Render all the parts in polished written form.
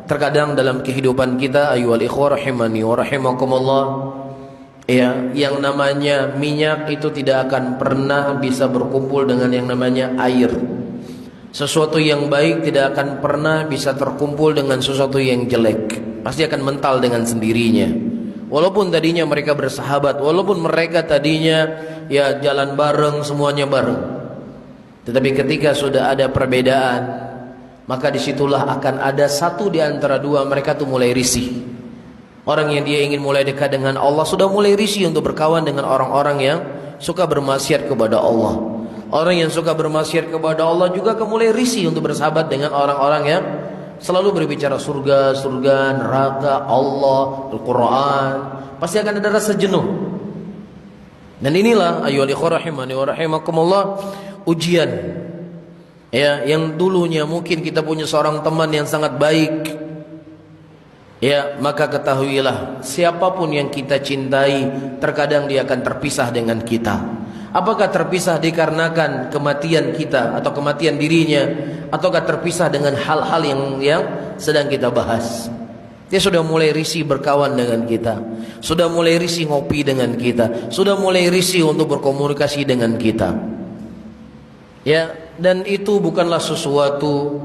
terkadang dalam kehidupan kita, ayyuhal ikhwah rahimani wa rahimakumullah, ya, yang namanya minyak itu tidak akan pernah bisa berkumpul dengan yang namanya air. Sesuatu yang baik tidak akan pernah bisa terkumpul dengan sesuatu yang jelek. Pasti akan mental dengan sendirinya. Walaupun tadinya mereka bersahabat, walaupun mereka tadinya ya jalan bareng, semuanya bareng, tetapi ketika sudah ada perbedaan, maka disitulah akan ada satu di antara dua mereka tuh mulai risih. Orang yang dia ingin mulai dekat dengan Allah sudah mulai risih untuk berkawan dengan orang-orang yang suka bermaksiat kepada Allah. Orang yang suka bermaksiat kepada Allah juga akan mulai risih untuk bersahabat dengan orang-orang yang selalu berbicara surga, surga, neraka, Allah, Al-Quran. Pasti akan ada rasa jenuh. Dan inilah ayyuhal ikhwah rahimani wa rahimakumullah, ujian, ya, yang dulunya mungkin kita punya seorang teman yang sangat baik, ya, maka ketahuilah siapapun yang kita cintai terkadang dia akan terpisah dengan kita. Apakah terpisah dikarenakan kematian kita atau kematian dirinya, ataukah terpisah dengan hal-hal yang sedang kita bahas? Dia sudah mulai risih berkawan dengan kita, sudah mulai risih ngopi dengan kita, sudah mulai risih untuk berkomunikasi dengan kita. Ya, dan itu bukanlah sesuatu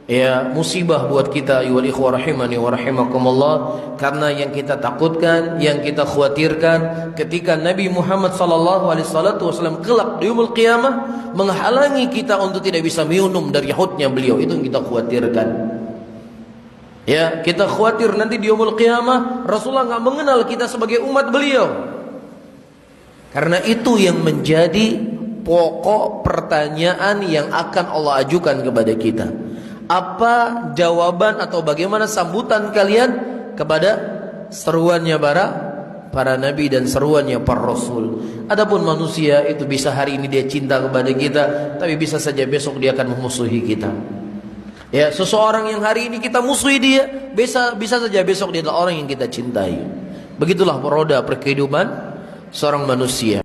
ya musibah buat kita, ayyuhal ikhwah rahimani wa rahimakumullah, karena yang kita takutkan, yang kita khawatirkan ketika Nabi Muhammad sallallahu alaihi wasallam kelak di yaumul qiyamah menghalangi kita untuk tidak bisa minum dari haudnya beliau. Itu yang kita khawatirkan. Ya, kita khawatir nanti di yaumul qiyamah Rasulullah enggak mengenal kita sebagai umat beliau. Karena itu yang menjadi pokok pertanyaan yang akan Allah ajukan kepada kita. Apa jawaban atau bagaimana sambutan kalian kepada seruannya para nabi dan seruannya para rasul? Adapun manusia itu bisa hari ini dia cinta kepada kita, tapi bisa saja besok dia akan memusuhi kita. Ya, seseorang yang hari ini kita musuhi dia, bisa saja besok dia adalah orang yang kita cintai. Begitulah roda perkehidupan seorang manusia.